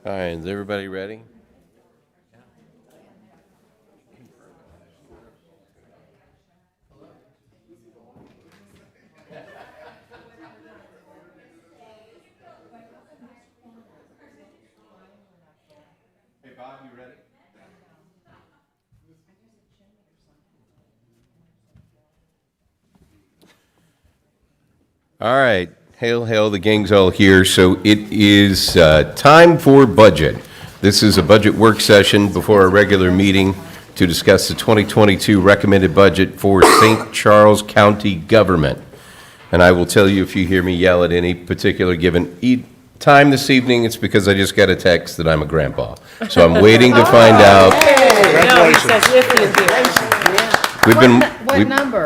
All right, is everybody ready? Hey, Bob, you ready? All right, hail, hail, the gang's all here. So it is time for budget. This is a budget work session before a regular meeting to discuss the 2022 recommended budget for St. Charles County government. And I will tell you, if you hear me yell at any particular given time this evening, it's because I just got a text that I'm a grandpa. So I'm waiting to find out. No, he says if you do. What number?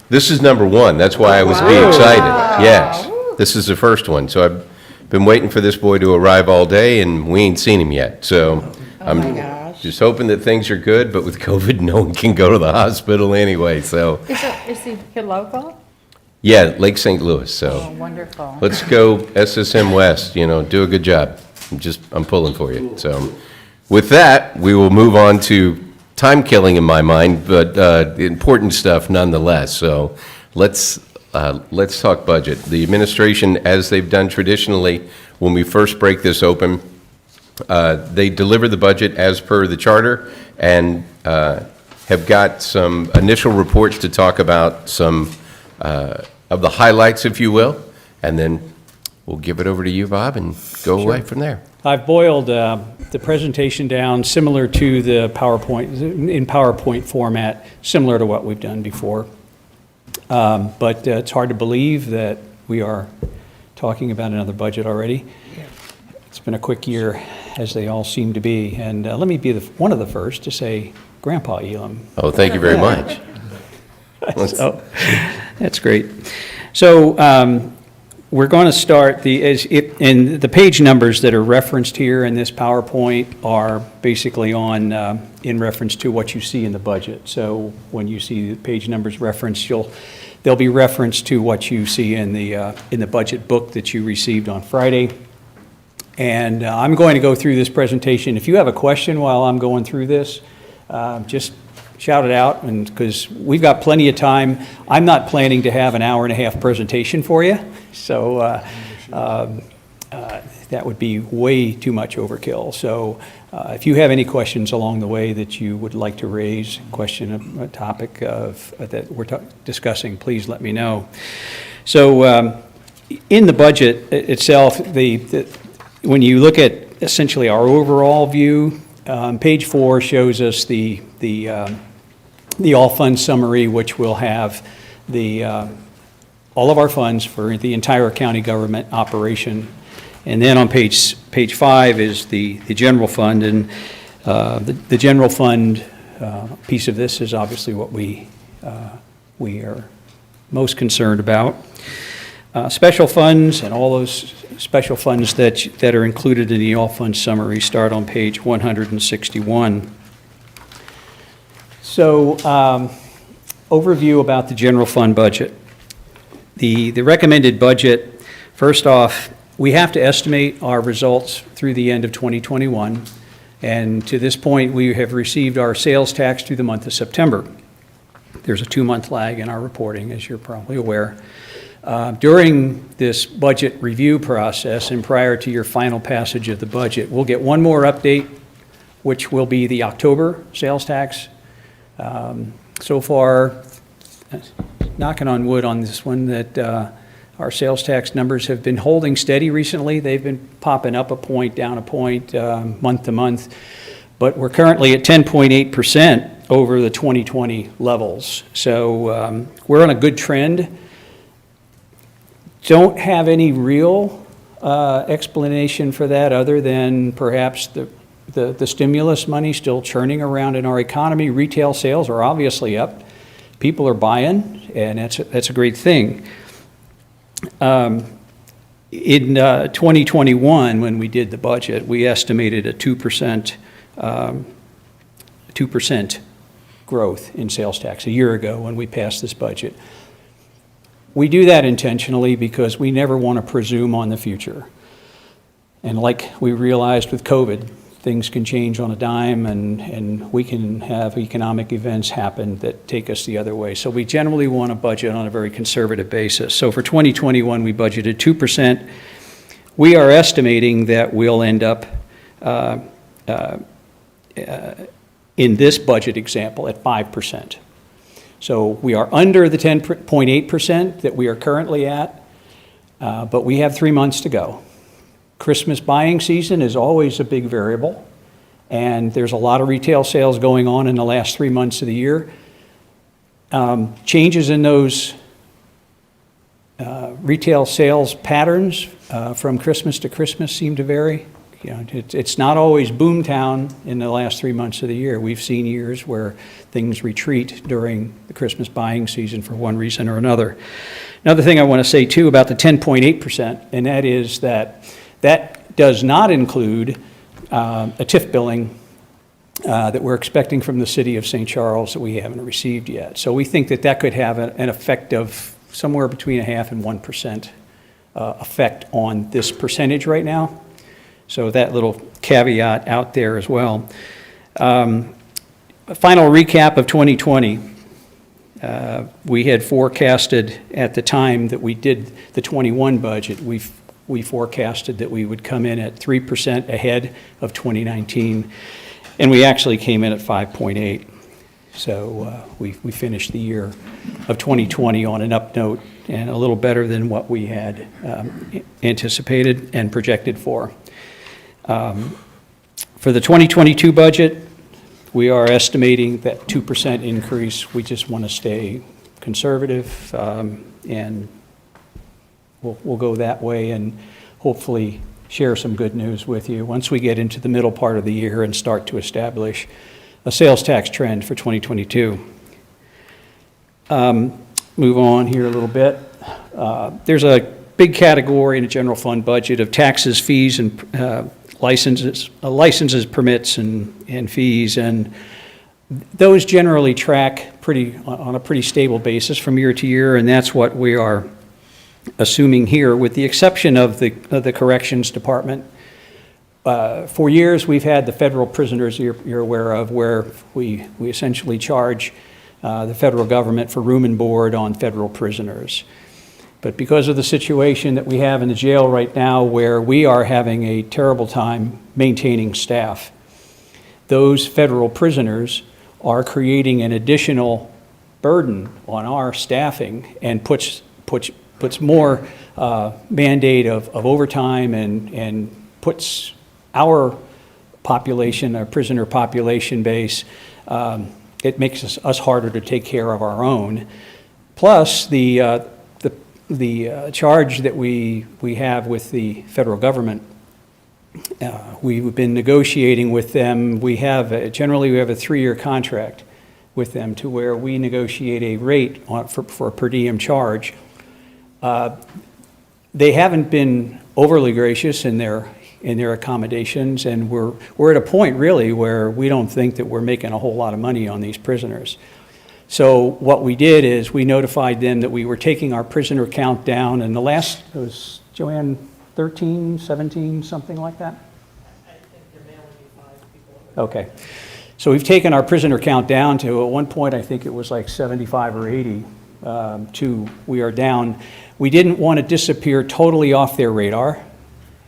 This is number one. That's why I was being excited. Yes, this is the first one. So I've been waiting for this boy to arrive all day, and we ain't seen him yet. So I'm just hoping that things are good, but with COVID, no one can go to the hospital anyway, so. Is he here local? Yeah, Lake St. Louis, Oh, so wonderful. let's go SSM West, do a good job. I'm pulling for you. So with that, we will move on to time killing in my mind, but important stuff nonetheless. So let's talk budget. The administration, as they've done traditionally, when we first break this open, they deliver the budget as per the charter and have got some initial reports to talk about some of the highlights, if you will, and then we'll give it over to you, Bob, and go away from there. I've boiled the presentation down similar to the PowerPoint, in PowerPoint format, similar to what we've done before. But it's hard to believe that we are talking about another budget already. It's been a quick year, as they all seem to be. And let me be one of the first to say, Grandpa Elam. Oh, thank you very much. So, that's great. So we're going to start, and the page numbers that are referenced here in this PowerPoint are basically in reference to what you see in the budget. So when you see the page numbers referenced, they'll be referenced to what you see in the budget book that you received on Friday. And I'm going to go through this presentation. If you have a question while I'm going through this, just shout it out, and because we've got plenty of time. I'm not planning to have an hour-and-a-half presentation for you, so that would be way too much overkill. So if you have any questions along the way that you would like to raise, a topic that we're discussing, please let me know. So in the budget itself, when you look at essentially our overall view, page 4 shows us the all funds summary, which will have all of our funds for the entire county government operation. And then on page 5 is the general fund, and the general fund piece of this is obviously what we are most concerned about. Special funds and all those special funds that are included in the all funds summary start on page 161. So, overview about the general fund budget. The recommended budget, first off, we have to estimate our results through the end of 2021. And to this point, we have received our sales tax through the month of September. There's a 2-month lag in our reporting, as you're probably aware. During this budget review process and prior to your final passage of the budget, we'll get one more update, which will be the October sales tax. So far, knocking on wood on this one, that our sales tax numbers have been holding steady recently. They've been popping up a point, down a point, month to month. But we're currently at 10.8% over the 2020 levels. So we're on a good trend. Don't have any real explanation for that other than perhaps the stimulus money still churning around in our economy. Retail sales are obviously up. People are buying, and that's a great thing. In 2021, when we did the budget, we estimated a 2% growth in sales tax a year ago when we passed this budget. We do that intentionally because we never want to presume on the future. And like we realized with COVID, things can change on a dime, and we can have economic events happen that take us the other way. So we generally want to budget on a very conservative basis. So for 2021, we budgeted 2%. We are estimating that we'll end up in this budget example at 5%. So we are under the 10.8% that we are currently at, but we have 3 months to go. Christmas buying season is always a big variable, and there's a lot of retail sales going on in the last 3 months of the year. Changes in those retail sales patterns from Christmas to Christmas seem to vary. You know, it's not always boom town in the last 3 months of the year. We've seen years where things retreat during the Christmas buying season for one reason or another. Another thing I want to say too about the 10.8%, and that is that does not include a TIF billing that we're expecting from the city of St. Charles that we haven't received yet. So we think that that could have an effect of somewhere between 0.5% and 1% effect on this percentage right now. So that little caveat out there as well. A final recap of 2020. We had forecasted at the time that we did the 21 budget, we forecasted that we would come in at 3% ahead of 2019, and we actually came in at 5.8. So we finished the year of 2020 on an up note and a little better than what we had anticipated and projected for. For the 2022 budget, we are estimating that 2% increase. We just want to stay conservative, and we'll go that way and hopefully share some good news with you once we get into the middle part of the year and start to establish a sales tax trend for 2022. Move on here a little bit. There's a big category in the general fund budget of taxes, fees, and licenses, permits, and fees, and those generally track on a pretty stable basis from year to year, and that's what we are assuming here, with the exception of the corrections department. For years, we've had the federal prisoners you're aware of, where we essentially charge the federal government for room and board on federal prisoners. But because of the situation that we have in the jail right now, where we are having a terrible time maintaining staff, those federal prisoners are creating an additional burden on our staffing and puts more mandate of overtime and puts our population, our prisoner population base, it makes us harder to take care of our own. Plus, the charge that we have with the federal government, we've been negotiating with them. Generally we have a 3-year contract with them to where we negotiate a rate for a per diem charge. They haven't been overly gracious in their accommodations, and we're at a point really where we don't think that we're making a whole lot of money on these prisoners. So what we did is we notified them that we were taking our prisoner count down, and the last, it was, Joanne, 13, 17, something like that? I think there may only be 5 people. Okay. So we've taken our prisoner count down to, at one point, I think it was like 75 or 80, we are down. We didn't want to disappear totally off their radar,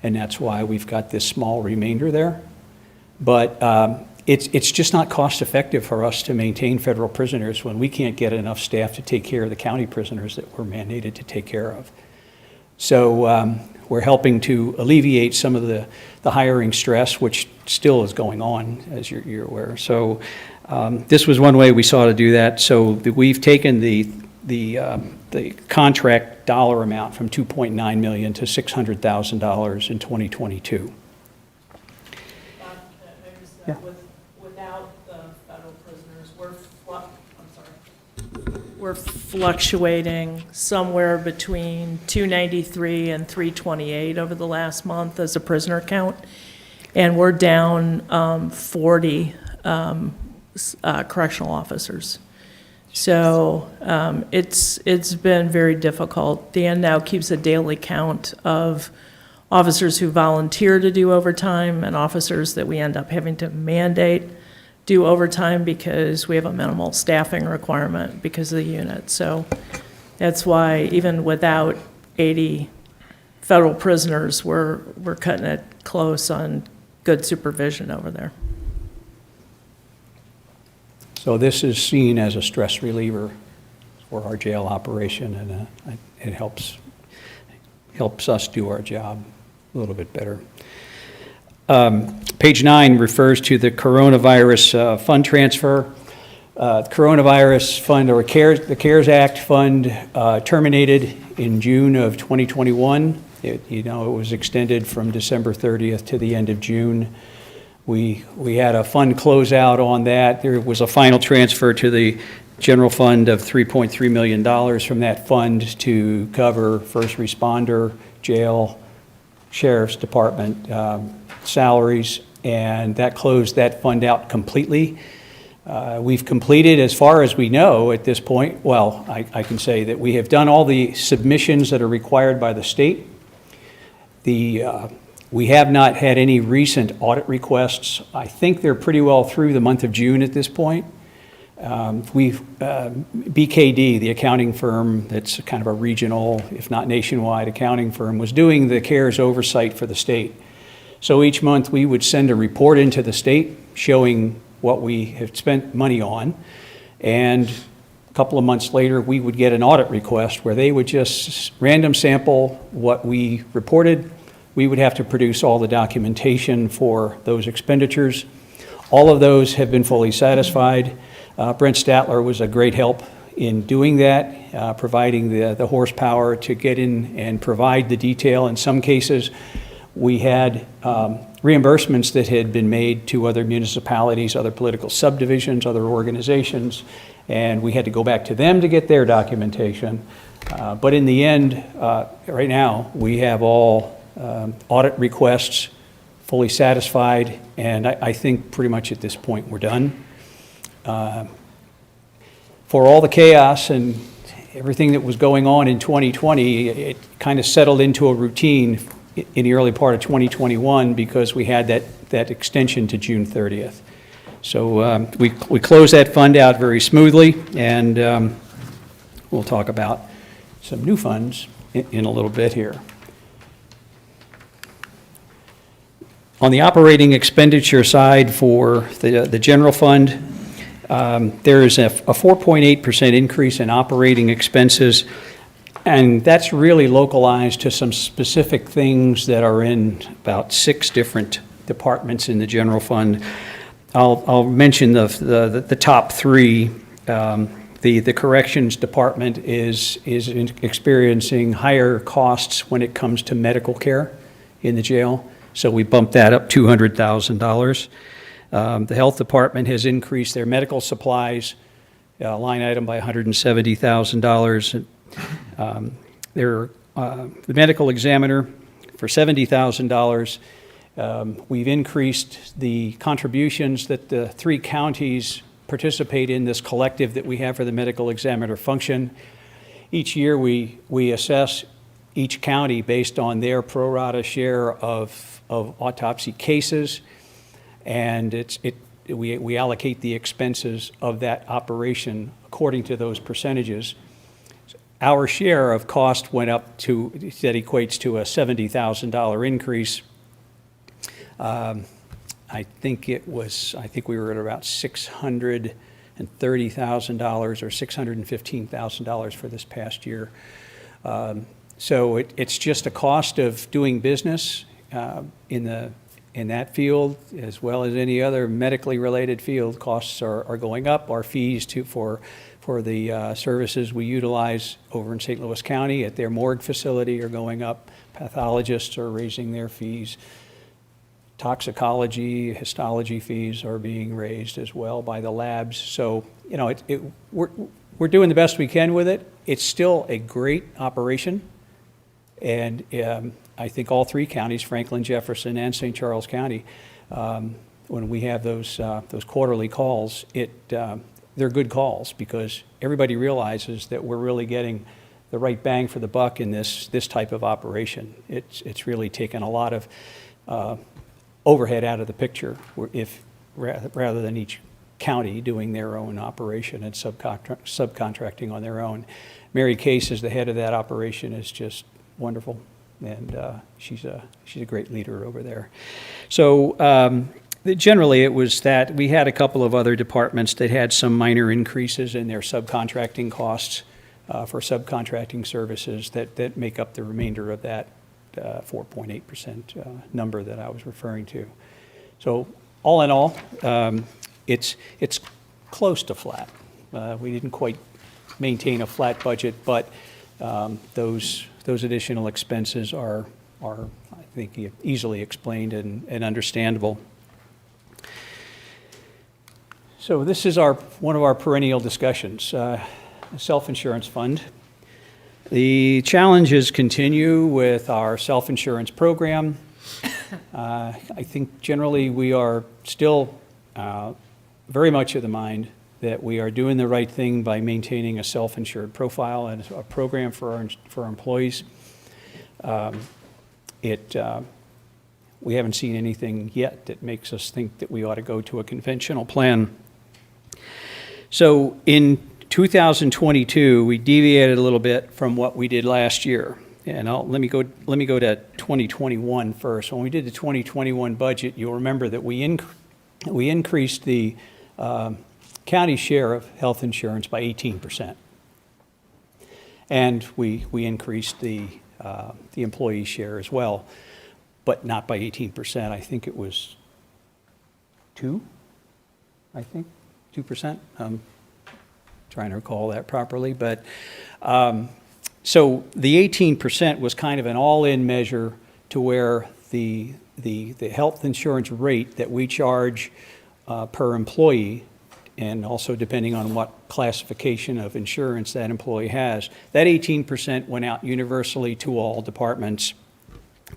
and that's why we've got this small remainder there. But it's just not cost effective for us to maintain federal prisoners when we can't get enough staff to take care of the county prisoners that we're mandated to take care of. So we're helping to alleviate some of the hiring stress, which still is going on, as you're aware. So this was one way we saw to do that. So we've taken the contract dollar amount from $2.9 million to $600,000 in 2022. Yeah. Without the federal prisoners, we're fluctuating somewhere between 293 and 328 over the last month as a prisoner count, and we're down 40 correctional officers. So it's been very difficult. Dan now keeps a daily count of officers who volunteer to do overtime and officers that we end up having to mandate do overtime because we have a minimal staffing requirement because of the unit. So that's why even without 80 federal prisoners, we're cutting it close on good supervision over there. So this is seen as a stress reliever for our jail operation, and it helps us do our job a little bit better. Page 9 refers to the coronavirus fund transfer. Coronavirus fund, or the CARES Act fund, terminated in June of 2021. It was extended from December 30th to the end of June. We had a fund closeout on that. There was a final transfer to the general fund of $3.3 million from that fund to cover first responder, jail, sheriff's department salaries, and that closed that fund out completely. We've completed, as far as we know at this point, well, I can say that we have done all the submissions that are required by the state. We have not had any recent audit requests. I think they're pretty well through the month of June at this point. BKD, the accounting firm that's kind of a regional, if not nationwide accounting firm, was doing the CARES oversight for the state. So each month we would send a report into the state showing what we have spent money on, and a couple of months later we would get an audit request where they would just random sample what we reported. We would have to produce all the documentation for those expenditures. All of those have been fully satisfied. Brent Statler was a great help in doing that, providing the horsepower to get in and provide the detail. In some cases, we had reimbursements that had been made to other municipalities, other political subdivisions, other organizations, and we had to go back to them to get their documentation. But in the end, right now, we have all audit requests fully satisfied, and I think pretty much at this point we're done. For all the chaos and everything that was going on in 2020, it kind of settled into a routine in the early part of 2021 because we had that extension to June 30th. So we closed that fund out very smoothly, and we'll talk about some new funds in a little bit here. On the operating expenditure side for the general fund, there is a 4.8% increase in operating expenses, and that's really localized to some specific things that are in about 6 different departments in the general fund. I'll mention the top 3. The corrections department is experiencing higher costs when it comes to medical care in the jail, so we bumped that up $200,000. The health department has increased their medical supplies line item by $170,000. The medical examiner for $70,000. We've increased the contributions that the 3 counties participate in this collective that we have for the medical examiner function. Each year we assess each county based on their pro rata share of autopsy cases, and we allocate the expenses of that operation according to those percentages. Our share of cost went up to, that equates to a $70,000 increase. I think we were at about $630,000 or $615,000 for this past year. So it's just a cost of doing business in that field, as well as any other medically related field. Costs are going up. Our fees for the services we utilize over in St. Louis County at their morgue facility are going up. Pathologists are raising their fees. Toxicology, histology fees are being raised as well by the labs. So, we're doing the best we can with it. It's still a great operation. And I think all 3 counties, Franklin, Jefferson, and St. Charles County, when we have those quarterly calls, they're good calls because everybody realizes that we're really getting the right bang for the buck in this type of operation. It's really taken a lot of overhead out of the picture, rather than each county doing their own operation and subcontracting on their own. Mary Case, as the head of that operation, is just wonderful, and she's a great leader over there. So generally, it was that we had a couple of other departments that had some minor increases in their subcontracting costs for subcontracting services that make up the remainder of that 4.8% number that I was referring to. So all in all, it's close to flat. We didn't quite maintain a flat budget, but those additional expenses are I think easily explained and understandable. So this is one of our perennial discussions, self-insurance fund. The challenges continue with our self-insurance program. I think generally we are still very much of the mind that we are doing the right thing by maintaining a self-insured profile and a program for our employees. We haven't seen anything yet that makes us think that we ought to go to a conventional plan. So in 2022, we deviated a little bit from what we did last year. And let me go to 2021 first. When we did the 2021 budget, you'll remember that we increased the county share of health insurance by 18%. And we increased the employee share as well, but not by 18%. I think it was 2%. Trying to recall that properly, but so the 18% was kind of an all-in measure to where the health insurance rate that we charge per employee, and also depending on what classification of insurance that employee has, that 18% went out universally to all departments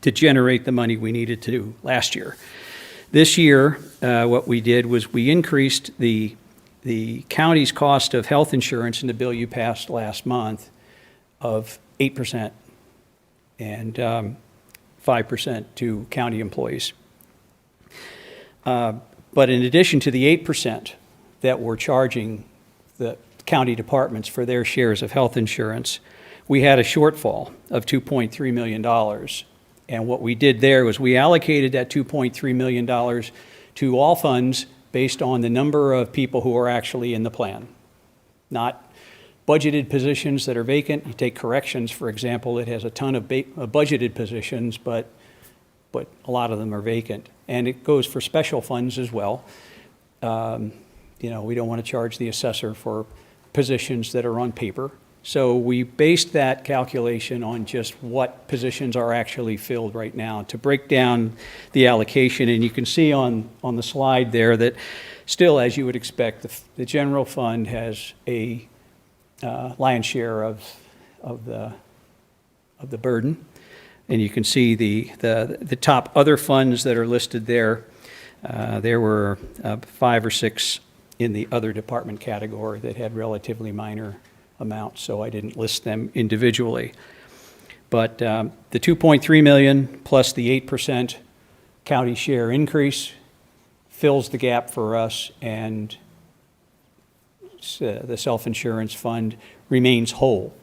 to generate the money we needed to do last year. This year, what we did was we increased the county's cost of health insurance in the bill you passed last month of 8% and 5% to county employees. But in addition to the 8% that we're charging the county departments for their shares of health insurance, we had a shortfall of $2.3 million. And what we did there was we allocated that $2.3 million to all funds based on the number of people who are actually in the plan, not budgeted positions that are vacant. You take corrections, for example, it has a ton of budgeted positions, but a lot of them are vacant. And it goes for special funds as well. We don't want to charge the assessor for positions that are on paper. So we based that calculation on just what positions are actually filled right now to break down the allocation. And you can see on the slide there that still, as you would expect, the general fund has a lion's share of the burden. And you can see the top other funds that are listed there. There were 5 or 6 in the other department category that had relatively minor amounts, so I didn't list them individually. But the $2.3 million plus the 8% county share increase fills the gap for us, and the self-insurance fund remains whole.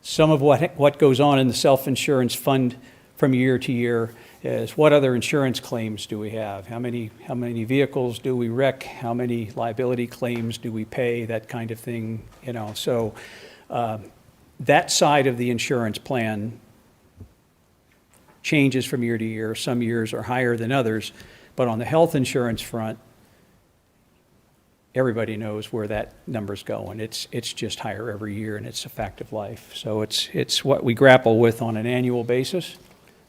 Some of what goes on in the self-insurance fund from year to year is what other insurance claims do we have? How many vehicles do we wreck? How many liability claims do we pay? That kind of thing, So that side of the insurance plan changes from year to year. Some years are higher than others, but on the health insurance front, everybody knows where that number's going. It's just higher every year, and it's a fact of life. So it's what we grapple with on an annual basis.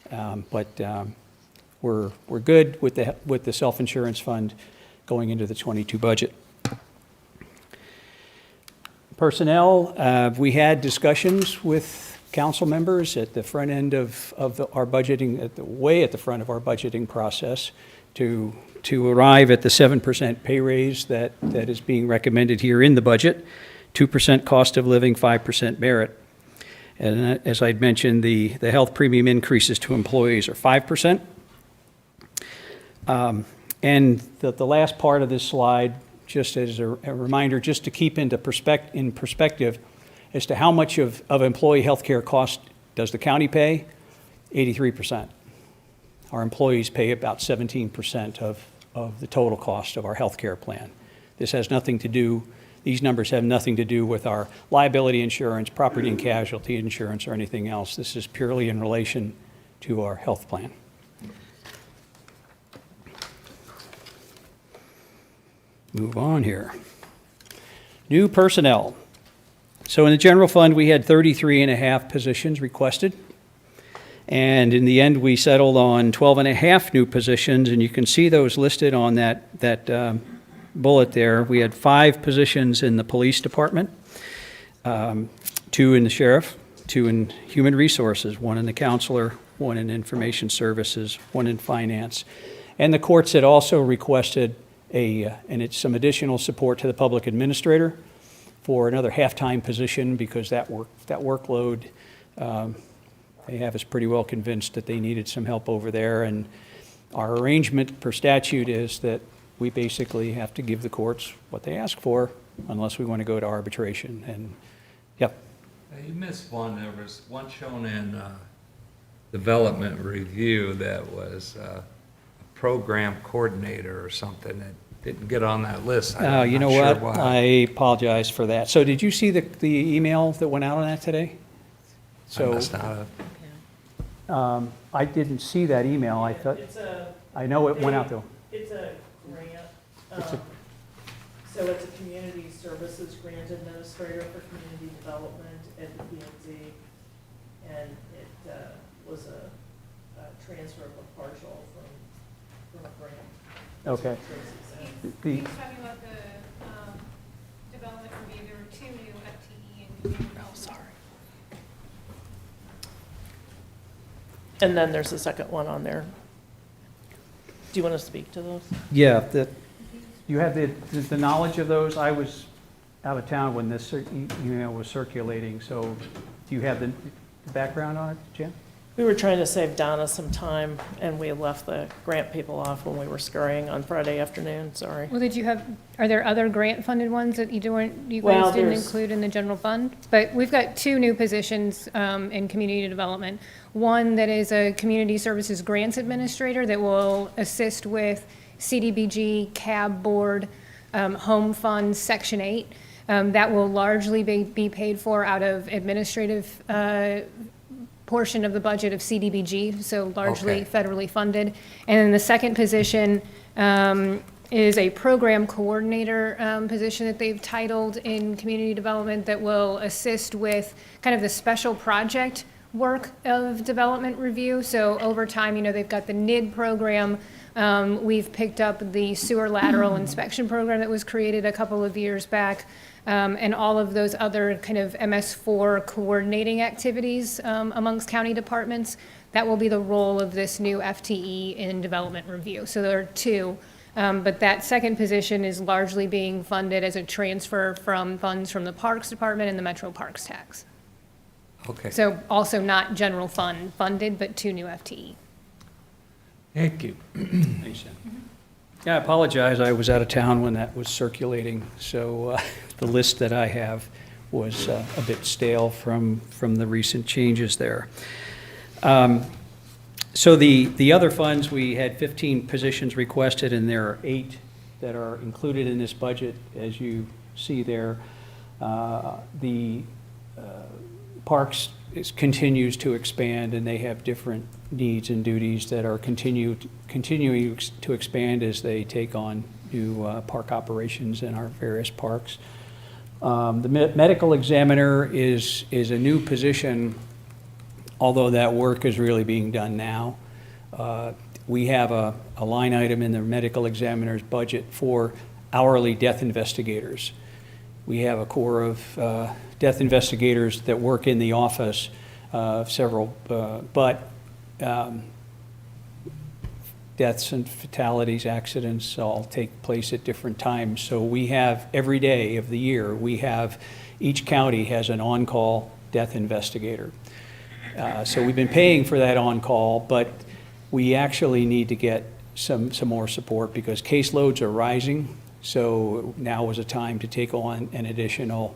But we're good with the self-insurance fund going into the 22 budget. Personnel, we had discussions with council members at the front end of our budgeting, way at the front of our budgeting process to arrive at the 7% pay raise that is being recommended here in the budget 2% cost of living, 5% merit. And as I'd mentioned, the health premium increases to employees are 5%. And the last part of this slide, just as a reminder, just to keep in perspective as to how much of employee health care cost does the county pay? 83%. Our employees pay about 17% of the total cost of our health care plan. This has nothing to do, these numbers have nothing to do with our liability insurance, property and casualty insurance, or anything else. This is purely in relation to our health plan. Move on here. New personnel. So in the general fund, we had 33 and a half positions requested. And in the end, we settled on 12 and a half new positions, and you can see those listed on that bullet there. We had 5 positions in the police department, 2 in the sheriff, 2 in human resources, 1 in the counselor, 1 in information services, 1 in finance. And the courts had also requested some additional support to the public administrator for another half-time position, because that workload, they have us pretty well convinced that they needed some help over there. And our arrangement per statute is that we basically have to give the courts what they ask for unless we want to go to arbitration. And, yep. You missed one. There was one shown in development review that was a program coordinator or something that didn't get on that list. You know Not what? sure I why. apologize for that. So did you see the email that went out on that today? I must not have. I didn't see that email. I thought, I know it went out though. It's a grant. So it's a community services grant administrator for community development at the PNC. And it was a transfer of a partial from a grant. Okay. He was talking about the development review. There were 2 new FTE and community development. Oh, sorry. And then there's a second one on there. Do you want to speak to those? Yeah, you have the knowledge of those? I was out of town when this email was circulating, so do you have the background on it, Jen? We were trying to save Donna some time, and we left the grant people off when we were scurrying on Friday afternoon, sorry. Well, are there other grant-funded ones that you Well, guys didn't there's- include in the general fund? But we've got 2 new positions in community development. One that is a community services grants administrator that will assist with CDBG, CAB board, home funds, Section 8. That will largely be paid for out of administrative portion of the budget of CDBG, so largely Okay. federally funded. And then the second position is a program coordinator position that they've titled in community development that will assist with kind of the special project work of development review. So over time, they've got the NID program. We've picked up the sewer lateral inspection program that was created a couple of years back. And all of those other kind of MS4 coordinating activities amongst county departments. That will be the role of this new FTE in development review. So there are 2, but that second position is largely being funded as a transfer from funds from the Parks Department and the Metro Parks tax. Okay. So also not general fund funded, but 2 new FTE. Thank you. Thanks, Jen. Yeah, I apologize. I was out of town when that was circulating, so the list that I have was a bit stale from the recent changes there. So the other funds, we had 15 positions requested, and there are 8 that are included in this budget, as you see there. The Parks continues to expand, and they have different needs and duties that are continuing to expand as they take on new park operations in our various parks. The medical examiner is a new position, although that work is really being done now. We have a line item in the medical examiner's budget for hourly death investigators. We have a corps of death investigators that work in the office, several, but deaths and fatalities, accidents all take place at different times. So we have, every day of the year, each county has an on-call death investigator. So we've been paying for that on-call, but we actually need to get some more support because caseloads are rising. So now is a time to take on an additional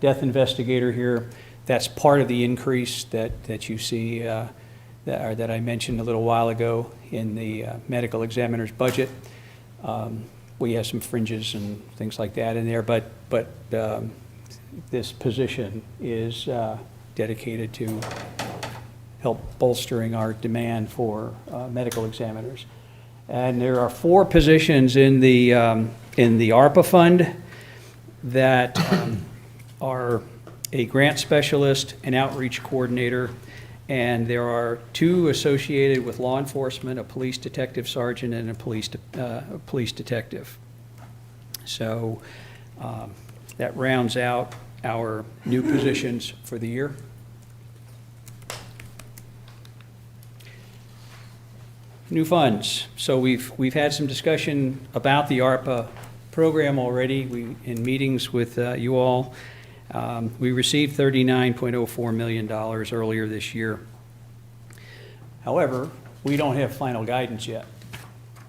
death investigator here. That's part of the increase that you see that I mentioned a little while ago in the medical examiner's budget. We have some fringes and things like that in there, but this position is dedicated to help bolstering our demand for medical examiners. And there are 4 positions in the ARPA fund that are a grant specialist, an outreach coordinator, and there are 2 associated with law enforcement, a police detective sergeant and a police detective. So that rounds out our new positions for the year. New funds. So we've had some discussion about the ARPA program already. In meetings with you all. We received $39.04 million earlier this year. However, we don't have final guidance yet.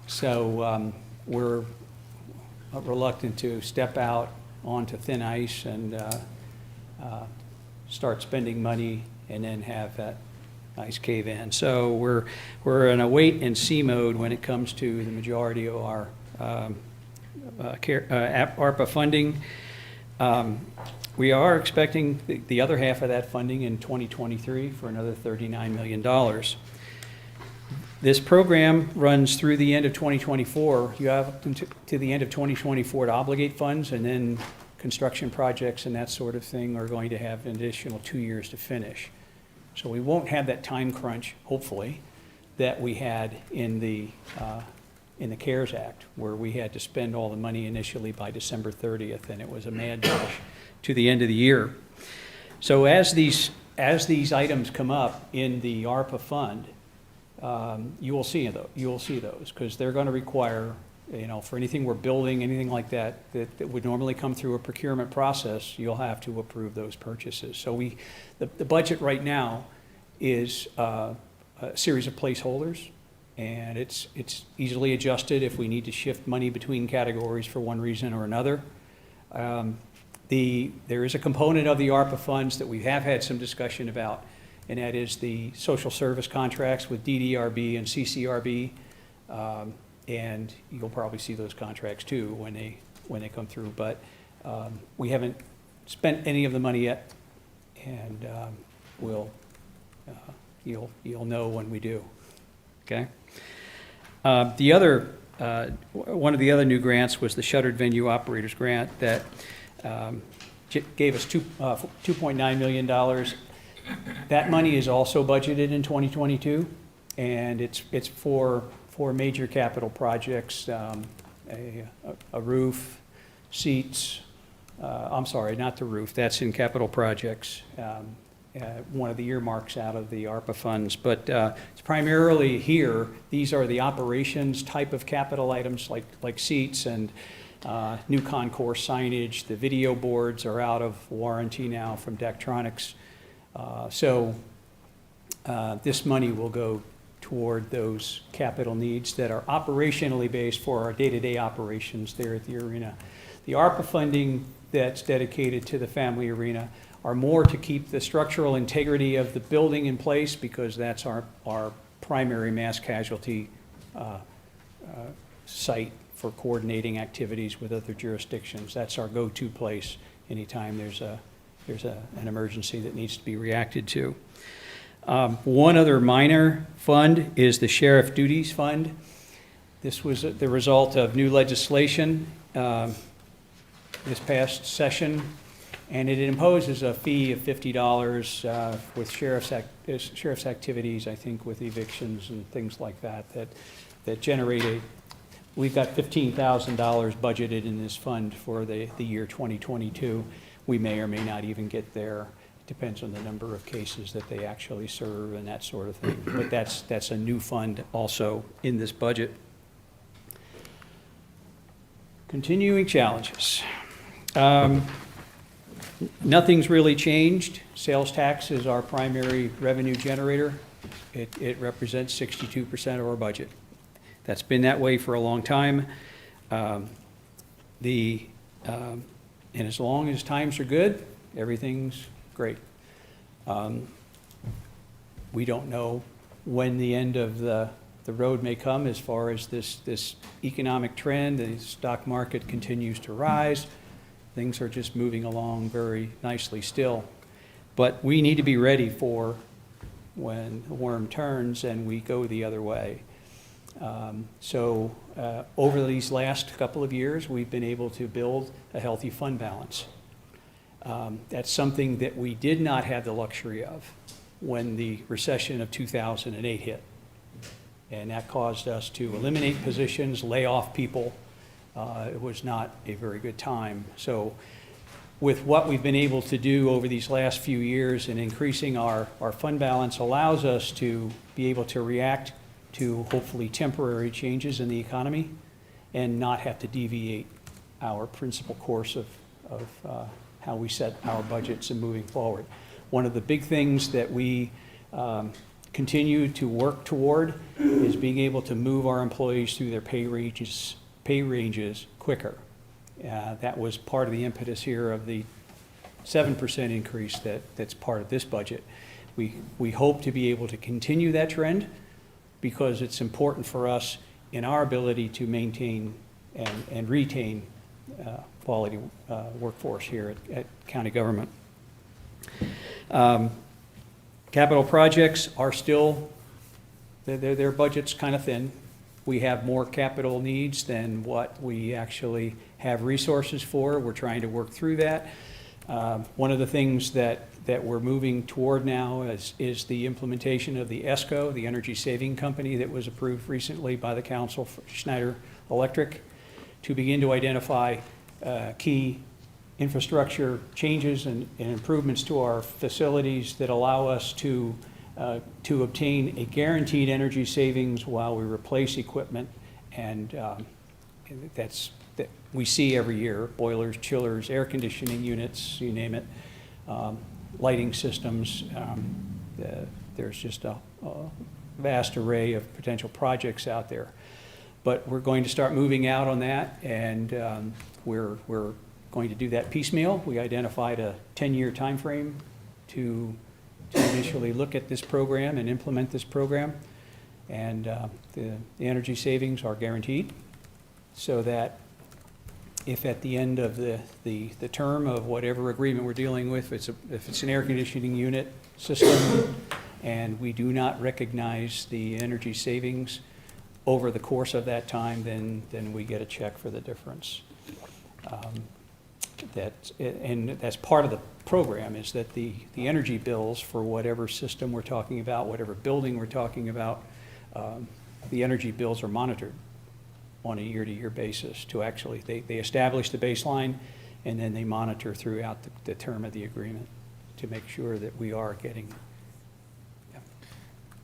So we're reluctant to step out onto thin ice and start spending money and then have that ice cave in. So we're in a wait and see mode when it comes to the majority of our ARPA funding. We are expecting the other half of that funding in 2023 for another $39 million. This program runs through the end of 2024. You have to the end of 2024 to obligate funds, and then construction projects and that sort of thing are going to have an additional 2 years to finish. So we won't have that time crunch, hopefully, that we had in the CARES Act, where we had to spend all the money initially by December 30th, and it was a mad dash to the end of the year. So as these items come up in the ARPA fund, you will see those, because they're going to require, for anything we're building, anything like that would normally come through a procurement process, you'll have to approve those purchases. So the budget right now is a series of placeholders, and it's easily adjusted if we need to shift money between categories for one reason or another. There is a component of the ARPA funds that we have had some discussion about, and that is the social service contracts with DDRB and CCRB. And you'll probably see those contracts too when they come through. But we haven't spent any of the money yet, and you'll know when we do. Okay. One of the other new grants was the Shuttered Venue Operators Grant that gave us $2.9 million. That money is also budgeted in 2022, and it's for major capital projects, a roof, seats. I'm sorry, not the roof. That's in capital projects. One of the earmarks out of the ARPA funds, but it's primarily here. These are the operations type of capital items like seats and new concourse signage. The video boards are out of warranty now from Daktronics. So this money will go toward those capital needs that are operationally based for our day-to-day operations there at the arena. The ARPA funding that's dedicated to the family arena are more to keep the structural integrity of the building in place, because that's our primary mass casualty site for coordinating activities with other jurisdictions. That's our go-to place anytime there's an emergency that needs to be reacted to. One other minor fund is the Sheriff Duties Fund. This was the result of new legislation this past session, and it imposes a fee of $50 with sheriff's activities, I think, with evictions and things like that generate we've got $15,000 budgeted in this fund for the year 2022. We may or may not even get there. Depends on the number of cases that they actually serve and that sort of thing. But that's a new fund also in this budget. Continuing challenges. Nothing's really changed. Sales tax is our primary revenue generator. It represents 62% of our budget. That's been that way for a long time. And as long as times are good, everything's great. We don't know when the end of the road may come as far as this economic trend. The stock market continues to rise. Things are just moving along very nicely still. But we need to be ready for when the worm turns and we go the other way. Over these last couple of years, we've been able to build a healthy fund balance. That's something that we did not have the luxury of when the recession of 2008 hit. And that caused us to eliminate positions, lay off people. It was not a very good time. So with what we've been able to do over these last few years and increasing our fund balance allows us to be able to react to hopefully temporary changes in the economy and not have to deviate our principal course of how we set our budgets and moving forward. One of the big things that we continue to work toward is being able to move our employees through their pay ranges quicker. That was part of the impetus here of the 7% increase that's part of this budget. We hope to be able to continue that trend because it's important for us in our ability to maintain and retain quality workforce here at county government. Capital projects are still, their budget's kind of thin. We have more capital needs than what we actually have resources for. We're trying to work through that. One of the things that we're moving toward now is the implementation of the ESCO, the Energy Saving Company that was approved recently by the council for Schneider Electric, to begin to identify key infrastructure changes and improvements to our facilities that allow us to obtain a guaranteed energy savings while we replace equipment. And that we see every year: boilers, chillers, air conditioning units, you name it, lighting systems. There's just a vast array of potential projects out there. But we're going to start moving out on that, and we're going to do that piecemeal. We identified a 10-year time frame to initially look at this program and implement this program. And the energy savings are guaranteed, so that if at the end of the term of whatever agreement we're dealing with, if it's an air conditioning unit system and we do not recognize the energy savings over the course of that time, then we get a check for the difference. And that's part of the program, is that the energy bills for whatever system we're talking about, whatever building we're talking about, the energy bills are monitored on a year-to-year basis to actually, they establish the baseline and then they monitor throughout the term of the agreement to make sure that we are getting. Yeah.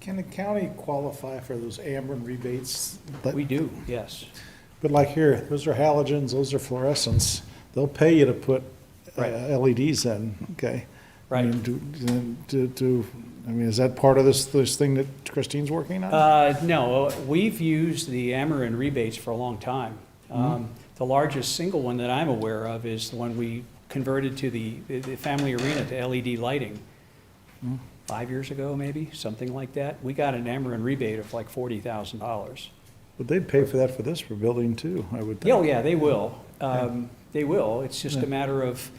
Can the county qualify for those Ameren rebates? We do, yes. But like here, those are halogens, those are fluorescents. They'll pay you to put Right. LEDs in, okay? Right. I mean, is that part of this thing that Christine's working on? No, we've used the Ameren rebates for a long time. The largest single one that I'm aware of is the one we converted to the family arena to LED lighting 5 years ago, maybe, something like that. We got an Ameren rebate of like $40,000. But they'd pay for that for this, for building too, I would think. Oh, yeah, they will. They will. It's just a matter of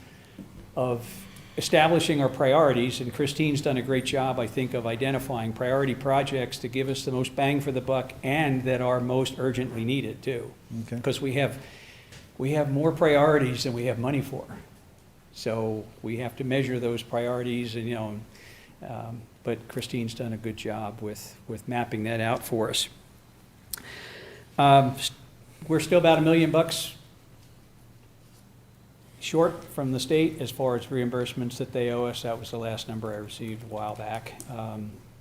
establishing our priorities, and Christine's done a great job, I think, of identifying priority projects to give us the most bang for the buck and that are most urgently needed too. Okay. Because we have more priorities than we have money for. So we have to measure those priorities, and but Christine's done a good job with mapping that out for us. We're still about $1 million short from the state as far as reimbursements that they owe us. That was the last number I received a while back.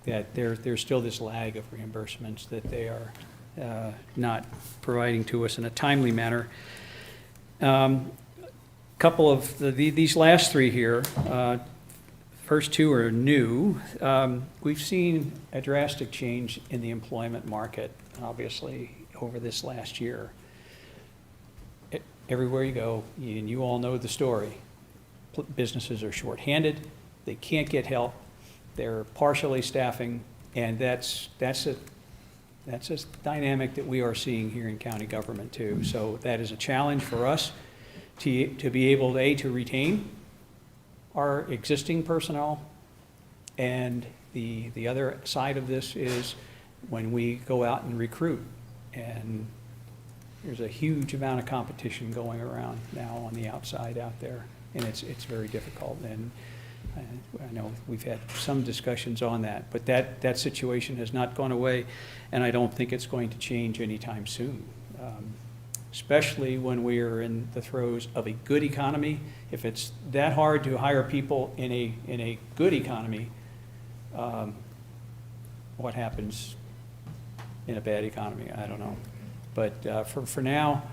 That there's still this lag of reimbursements that they are not providing to us in a timely manner. Couple of these last three here, first two are new. We've seen a drastic change in the employment market, obviously, over this last year. Everywhere you go, and you all know the story, businesses are shorthanded, they can't get help, they're partially staffing, and that's a dynamic that we are seeing here in county government too. So that is a challenge for us to be able, to retain our existing personnel, and the other side of this is when we go out and recruit, and there's a huge amount of competition going around now on the outside out there, and it's very difficult. And I know we've had some discussions on that, but that situation has not gone away, and I don't think it's going to change anytime soon, especially when we are in the throes of a good economy. If it's that hard to hire people in a good economy, what happens in a bad economy? I don't know. But for now,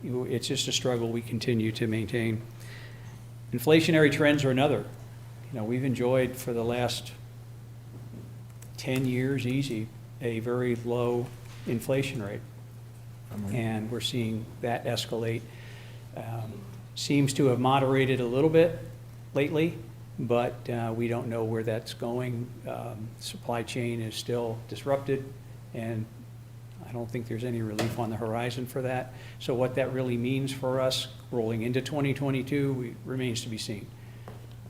it's just a struggle we continue to maintain. Inflationary trends are another. We've enjoyed for the last 10 years easy a very low inflation rate. And we're seeing that escalate. Seems to have moderated a little bit lately, but we don't know where that's going. Supply chain is still disrupted, and I don't think there's any relief on the horizon for that. So what that really means for us rolling into 2022 remains to be seen.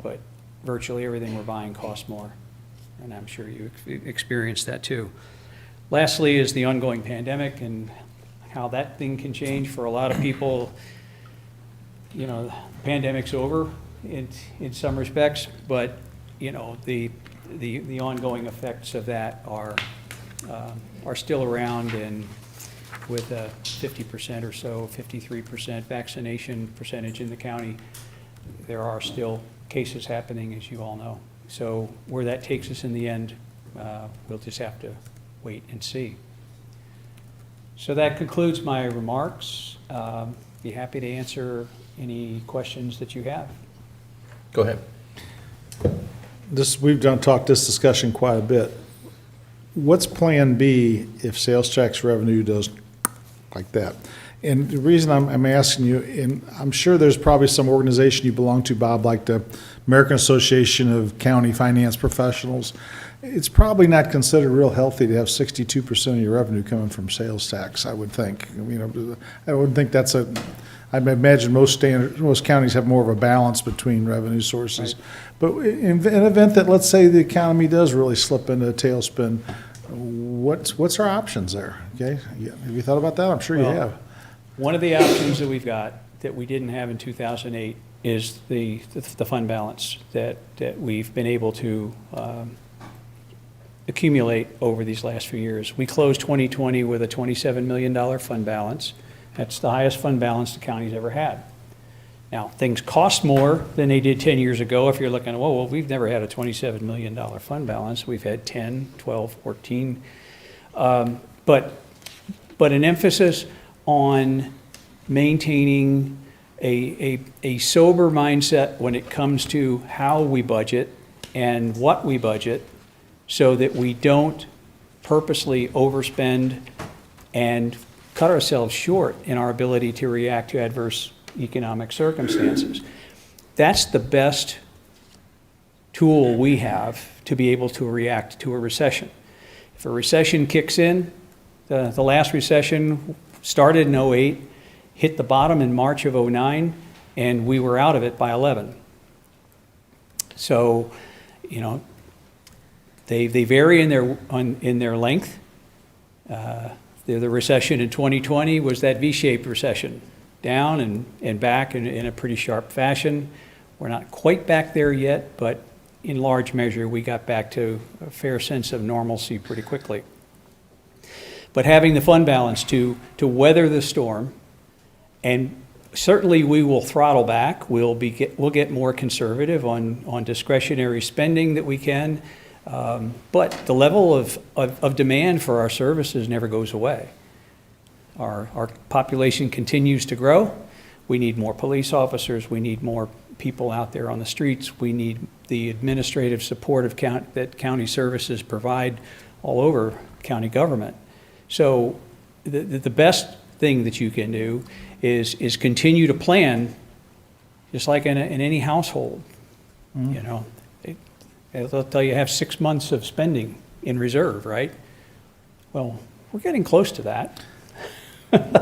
But virtually everything we're buying costs more, and I'm sure you experienced that too. Lastly is the ongoing pandemic and how that thing can change for a lot of people. The pandemic's over in some respects, but the ongoing effects of that are still around, and with a 50% or so, 53% vaccination percentage in the county, there are still cases happening, as you all know. So where that takes us in the end, we'll just have to wait and see. So that concludes my remarks. Be happy to answer any questions that you have. Go ahead. We've talked this discussion quite a bit. What's Plan B if sales tax revenue does like that? And the reason I'm asking you, and I'm sure there's probably some organization you belong to, Bob, like the American Association of County Finance Professionals. It's probably not considered real healthy to have 62% of your revenue coming from sales tax, I would think. I would think I imagine most counties have more of a balance between revenue sources. Right. But in an event that, let's say, the economy does really slip into a tailspin, what's our options there? Okay, have you thought about that? I'm sure you have. One of the options that we've got that we didn't have in 2008 is the fund balance that we've been able to accumulate over these last few years. We closed 2020 with a $27 million fund balance. That's the highest fund balance the county's ever had. Now, things cost more than they did 10 years ago. If you're looking, well, we've never had a $27 million fund balance. We've had 10, 12, 14. But an emphasis on maintaining a sober mindset when it comes to how we budget and what we budget, so that we don't purposely overspend and cut ourselves short in our ability to react to adverse economic circumstances. That's the best tool we have to be able to react to a recession. If a recession kicks in, the last recession started in 08, hit the bottom in March of 09, and we were out of it by 11. So, they vary in their length. The recession in 2020 was that V-shaped recession, down and back in a pretty sharp fashion. We're not quite back there yet, but in large measure, we got back to a fair sense of normalcy pretty quickly. But having the fund balance to weather the storm and Certainly, we will throttle back. We'll get more conservative on discretionary spending that we can. But the level of demand for our services never goes away. Our population continues to grow. We need more police officers. We need more people out there on the streets. We need the administrative support that county services provide all over county government. So the best thing that you can do is continue to plan, just like in any household. You know, they'll tell you have 6 months of spending in reserve, right? Well, we're getting close to that.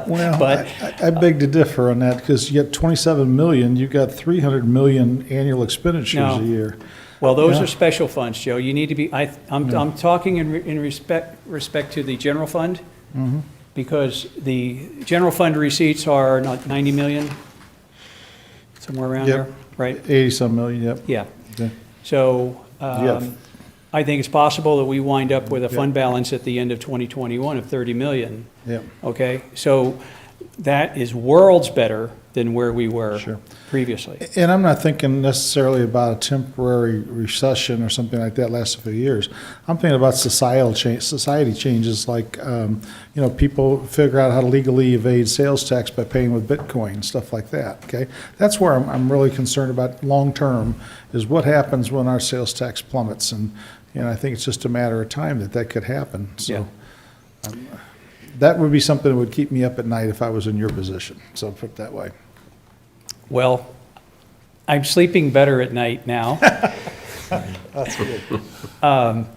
Well, But- I beg to differ on that, because you got 27 million, you've got 300 million annual expenditures No. a year. Well, those Yeah. are special funds, Joe. You need to be, I'm talking in respect to the general fund, because the general fund receipts are not 90 million, somewhere around Yep. there, right? 80-some million, yep. Yeah. Okay. So Yeah. I think it's possible that we wind up with a Yeah. fund balance at the end of 2021 of 30 million. Yep. Okay? So that is worlds better than where we were Sure. previously. And I'm not thinking necessarily about a temporary recession or something like that lasts a few years. I'm thinking about society changes, like, people figure out how to legally evade sales tax by paying with Bitcoin, stuff like that, okay? That's where I'm really concerned about long-term, is what happens when our sales tax plummets, and I think it's just a matter of time that could happen, so. That would be something that would keep me up at night if I was in your position, so put it that way. Well, I'm sleeping better at night now. That's good.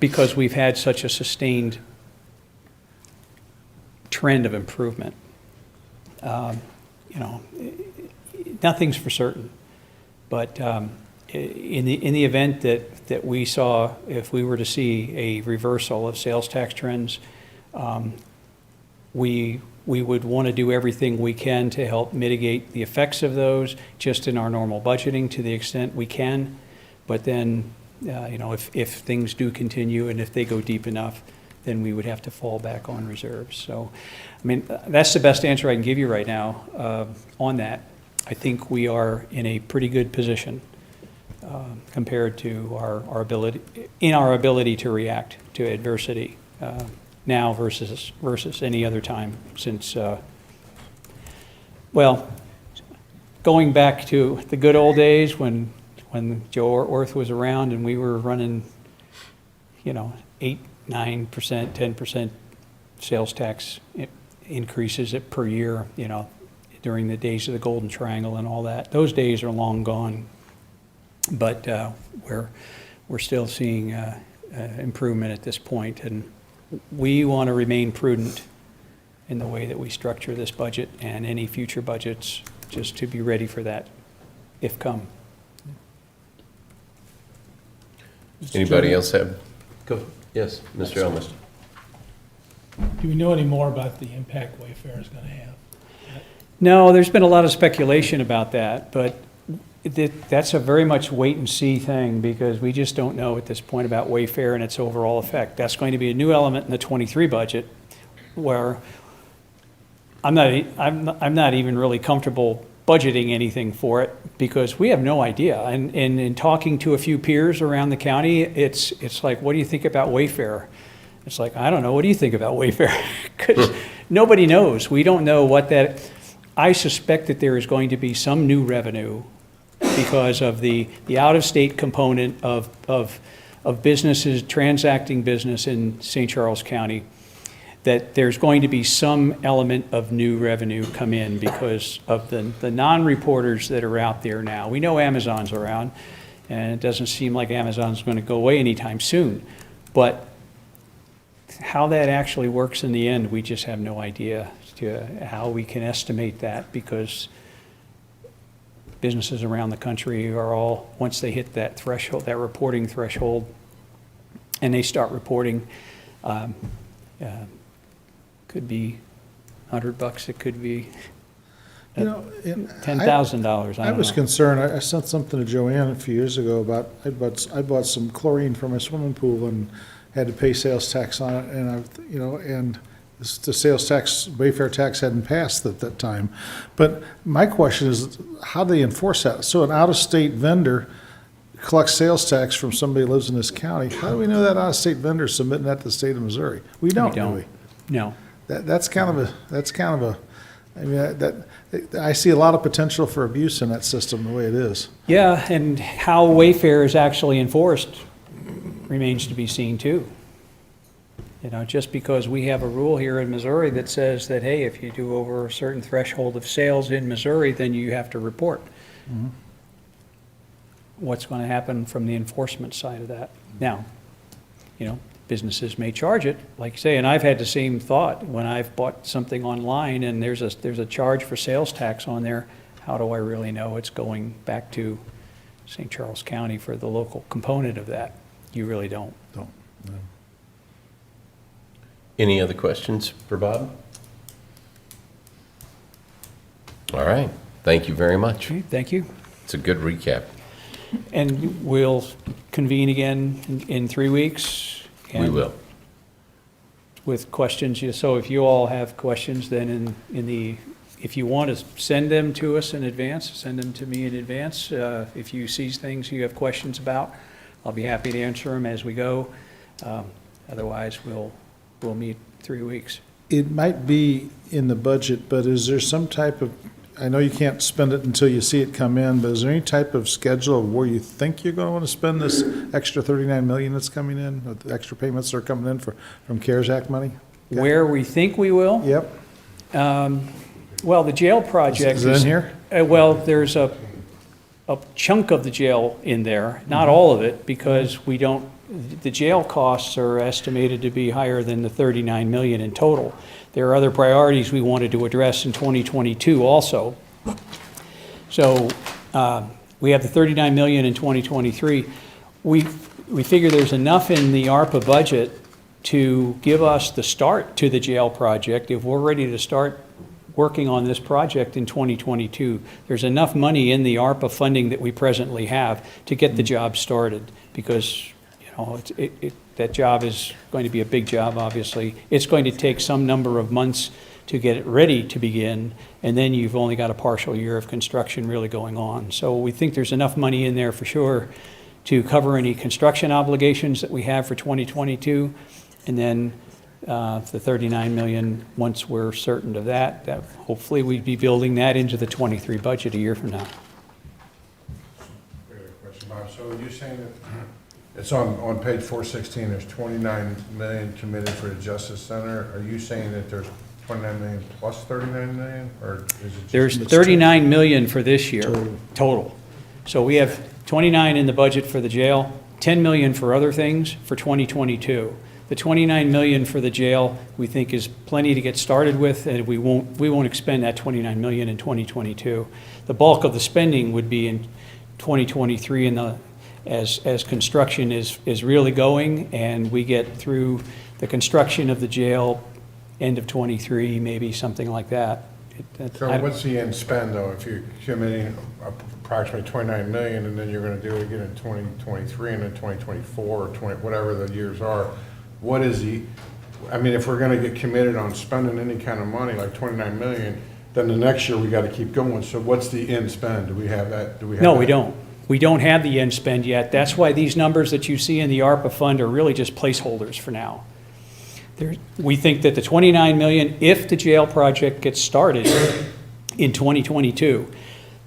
Because we've had such a sustained trend of improvement. Nothing's for certain, but in the event that we saw, if we were to see a reversal of sales tax trends, we would want to do everything we can to help mitigate the effects of those, just in our normal budgeting to the extent we can. But then, if things do continue and if they go deep enough, then we would have to fall back on reserves. So, I mean, that's the best answer I can give you right now on that. I think we are in a pretty good position compared to our ability to react to adversity now versus any other time since, going back to the good old days when Joe Orth was around and we were running, 8, 9%, 10% sales tax increases per year, during the days of the Golden Triangle and all that. Those days are long gone, but we're still seeing improvement at this point, and we want to remain prudent in the way that we structure this budget and any future budgets, just to be ready for that if come. Anybody else have? Go, yes, Mr. Elmas. Do we know any more about the impact Wayfair is going to have? No, there's been a lot of speculation about that, but that's a very much wait-and-see thing, because we just don't know at this point about Wayfair and its overall effect. That's going to be a new element in the '23 budget, where I'm not even really comfortable budgeting anything for it, because we have no idea. And in talking to a few peers around the county, it's like, what do you think about Wayfair? It's like, I don't know, what do you think about Wayfair? Because nobody knows. We don't know what that. I suspect that there is going to be some new revenue because of the out-of-state component of businesses, transacting business in St. Charles County, that there's going to be some element of new revenue come in because of the non-reporters that are out there now. We know Amazon's around, and it doesn't seem like Amazon's going to go away anytime soon. But how that actually works in the end, we just have no idea to how we can estimate that, because businesses around the country are all, once they hit that threshold, that reporting threshold, and they start reporting, could be $100, it could be And $10,000, I was concerned, I sent something to Joanne a few years ago about, I bought some chlorine for my swimming pool and had to pay sales tax on it, and and the sales tax, Wayfair tax hadn't passed at that time. But my question is, how do they enforce that? So an out-of-state vendor collects sales tax from somebody who lives in this county. How do we know that out-of-state vendor is submitting that to the state of Missouri? We don't, do we? No. That's kind of a, I mean, I see a lot of potential for abuse in that system, the way it is. Yeah, and how Wayfair is actually enforced remains to be seen too. You know, just because we have a rule here in Missouri that says that, hey, if you do over a certain threshold of sales in Missouri, then you have to report. What's going to happen from the enforcement side of that? Now, you know, businesses may charge it, like you say, and I've had the same thought when I've bought something online and there's a charge for sales tax on there. How do I really know it's going back to St. Charles County for the local component of that? You really don't. Don't, no. Any other questions for Bob? All right, thank you very much. Okay, thank you. It's a good recap. And we'll convene again in 3 weeks. We and will. With questions, so if you all have questions, then if you want to send them to us in advance, send them to me in advance. If you see things you have questions about, I'll be happy to answer them as we go. Otherwise, we'll meet 3 weeks. It might be in the budget, but is there some type of, I know you can't spend it until you see it come in, but is there any type of schedule of where you think you're going to want to spend this extra $39 million that's coming in, or the extra payments that are coming in from CARES Act money? Where we think we will? Yep. Well, the jail project Is it in here? Well, there's a chunk of the jail in there, not all of it, because the jail costs are estimated to be higher than the 39 million in total. There are other priorities we wanted to address in 2022 also. So we have the 39 million in 2023. We figure there's enough in the ARPA budget to give us the start to the jail project. If we're ready to start working on this project in 2022, there's enough money in the ARPA funding that we presently have to get the job started, because that job is going to be a big job, obviously. It's going to take some number of months to get it ready to begin, and then you've only got a partial year of construction really going on. So we think there's enough money in there for sure to cover any construction obligations that we have for 2022, and then the 39 million, once we're certain of that hopefully we'd be building that into the 23 budget a year from now. Question, Bob. So you're saying that it's on page 416, there's 29 million committed for the Justice Center. Are you saying that there's 29 million plus 39 million, or is it just? There's 39 million for this year, total. So we have 29 in the budget for the jail, 10 million for other things for 2022. The 29 million for the jail, we think is plenty to get started with, and we won't expend that 29 million in 2022. The bulk of the spending would be in 2023, and as construction is really going, and we get through the construction of the jail end of 23, maybe something like that. So what's the end spend, though, if you're committing approximately 29 million, and then you're going to do it again in 2023 and then 2024 or 20, whatever the years are? What is I mean, if we're going to get committed on spending any kind of money, like 29 million, then the next year we got to keep going. So what's the end spend? Do we have that? No, we don't. We don't have the end spend yet. That's why these numbers that you see in the ARPA fund are really just placeholders for now. We think that the 29 million, if the jail project gets started in 2022,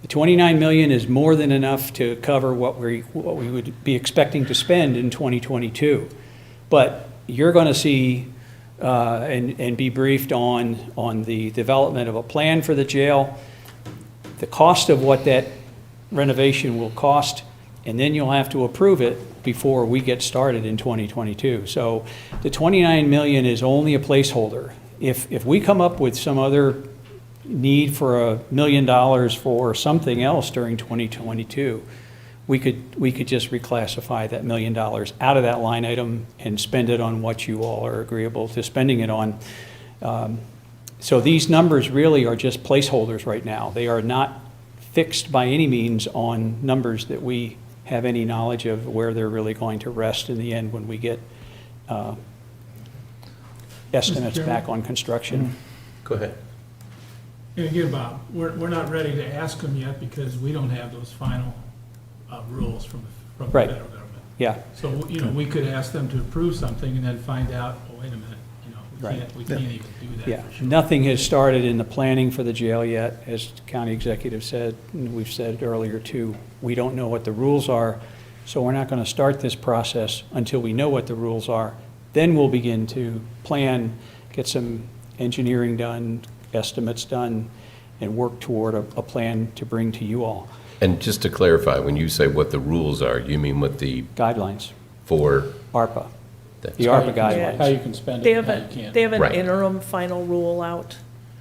the 29 million is more than enough to cover what we would be expecting to spend in 2022. But you're going to see and be briefed on the development of a plan for the jail, the cost of what that renovation will cost, and then you'll have to approve it before we get started in 2022. So the 29 million is only a placeholder. If we come up with some other need for $1 million for something else during 2022, we could just reclassify that $1 million out of that line item and spend it on what you all are agreeable to spending it on. So these numbers really are just placeholders right now. They are not fixed by any means on numbers that we have any knowledge of where they're really going to rest in the end when we get estimates Mr. back on construction. Go ahead. And again, Bob, we're not ready to ask them yet because we don't have those final rules from the Right. federal government. Yeah, So, we could ask them to approve something and then find out, oh, wait a minute, Right. we can't even do yeah. that for sure. Nothing has started in the planning for the jail yet, as the county executive said, and we've said earlier too. We don't know what the rules are, so we're not going to start this process until we know what the rules are. Then we'll begin to plan, get some engineering done, estimates done, and work toward a plan to bring to you all. And just to clarify, when you say what the rules are, you mean what the, Guidelines, for, ARPA, that's the right. ARPA How guidelines. you can spend They it have and how you a, can't. they have an Right. interim final rule out.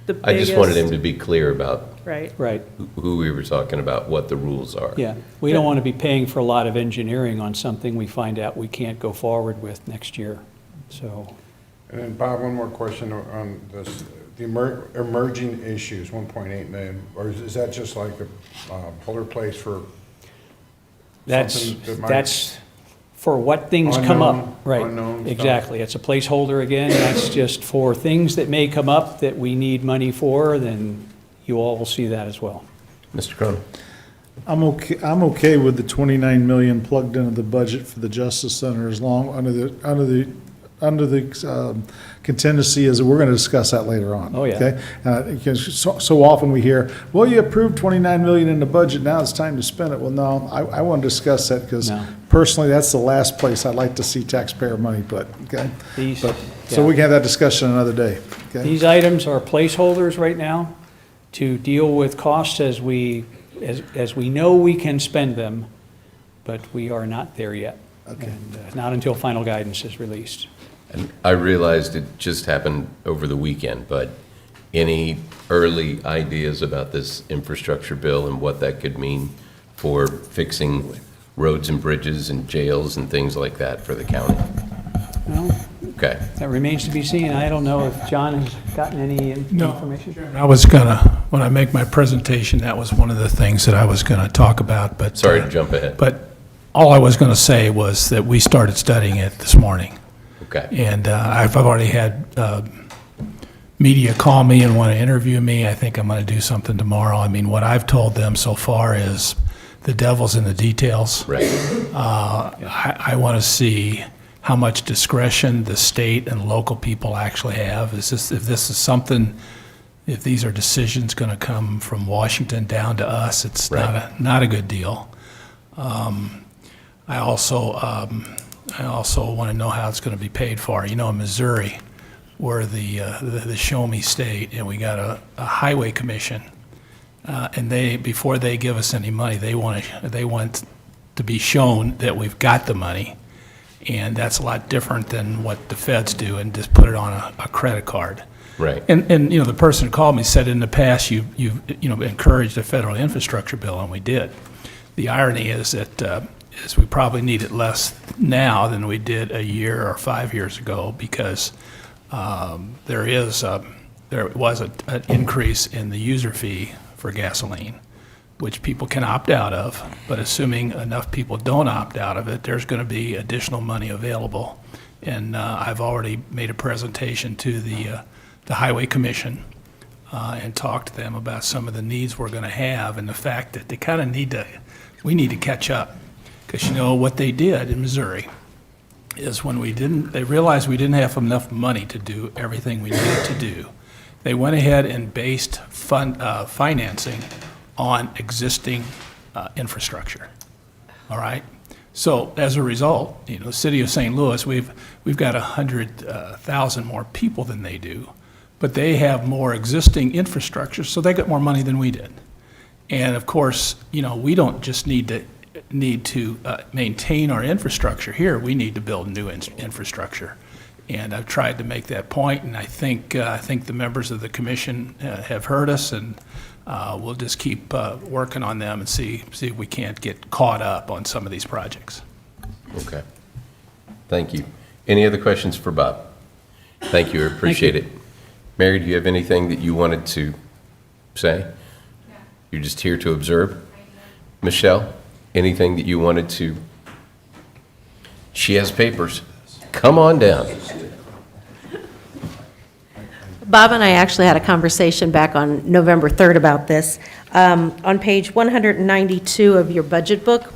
The I just wanted him biggest- to be clear about Right. Right, who we were talking about, what the rules are. yeah. We don't want to be paying for a lot of engineering on something we find out we can't go forward with next year, so. And then Bob, one more question on this, the emerging issues, 1.8 million, or is that just like a holder place for That's, something that might- that's for what things come Unknown- up. Right, unknown stuff. exactly. It's a placeholder again. That's just for things that may come up that we need money for, then you all will see that as well. Mr. Cronin? I'm okay with the 29 million plugged into the budget for the Justice Center as long, under the contingency is, we're gonna discuss that later on. Oh, yeah. Okay? Because so often we hear, well, you approved 29 million in the budget, now it's time to spend it. Well, no, I want to discuss that because No. personally, that's the last place I'd like to see taxpayer money put, okay? These, But, so yeah. we can have that discussion another day, okay? These items are placeholders right now to deal with costs as we know we can spend them, but we are not there yet. Okay. And not until final guidance is released. And I realized it just happened over the weekend, but any early ideas about this infrastructure bill and what that could mean for fixing roads and bridges and jails and things like that for the county? Well, Okay. that remains to be seen. I don't know if John has gotten any No. information. I was when I make my presentation, that was one of the things that I was gonna talk about, but. Sorry to jump ahead. But all I was gonna say was that we started studying it this morning. Okay. And I've already had media call me and want to interview me. I think I'm going to do something tomorrow. I mean, what I've told them so far is the devil's in the details. Right. I want to see how much discretion the state and local people actually have. If this is something, if these are decisions going to come from Washington down to us, it's Right. not a good deal. I also want to know how it's going to be paid for. You know, in Missouri, we're the show-me state, and we got a highway commission, and before they give us any money, they want to be shown that we've got the money, and that's a lot different than what the feds do and just put it on a credit card. Right. And the person who called me said in the past you've encouraged a federal infrastructure bill, and we did. The irony is that we probably need it less now than we did a year or 5 years ago because there was an increase in the user fee for gasoline, which people can opt out of. But assuming enough people don't opt out of it, there's going to be additional money available. And I've already made a presentation to the Highway Commission and talked to them about some of the needs we're going to have and the fact that they kind of we need to catch up. Because what they did in Missouri is when they realized we didn't have enough money to do everything we needed to do, they went ahead and based financing on existing infrastructure. All right? So as a result, the city of St. Louis, we've got 100,000 more people than they do, but they have more existing infrastructure, so they got more money than we did. And of course, we don't just need to maintain our infrastructure here. We need to build new infrastructure. And I've tried to make that point, and I think the members of the commission have heard us, and we'll just keep working on them and see if we can't get caught up on some of these projects. Okay. Thank you. Any other questions for Bob? Thank you, I appreciate it. Mary, do you have anything that you wanted to say? No. You're just here to observe? Michelle, anything that you wanted to? She has papers. Come on down. Bob and I actually had a conversation back on November 3rd about this. On page 192 of your budget book,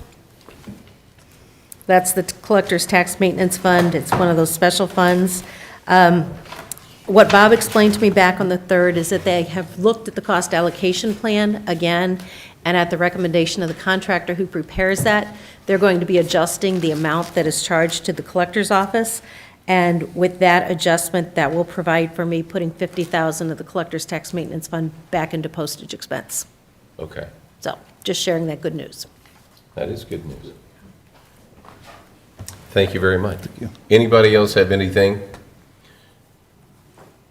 that's the Collector's Tax Maintenance Fund. It's one of those special funds. What Bob explained to me back on the 3rd is that they have looked at the cost allocation plan again, and at the recommendation of the contractor who prepares that, they're going to be adjusting the amount that is charged to the collector's office. And with that adjustment, that will provide for me putting $50,000 of the Collector's Tax Maintenance Fund back into postage expense. Okay, So, just sharing that good news. that is good news. Thank you very much. Anybody else have anything?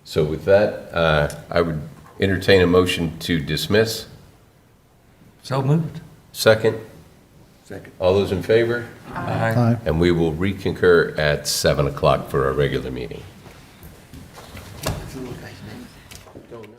So with that, I would entertain a motion to dismiss. So moved. Second? Second. All those in favor? Aye. And we will reconcur at 7 o'clock for our regular meeting. Don't know.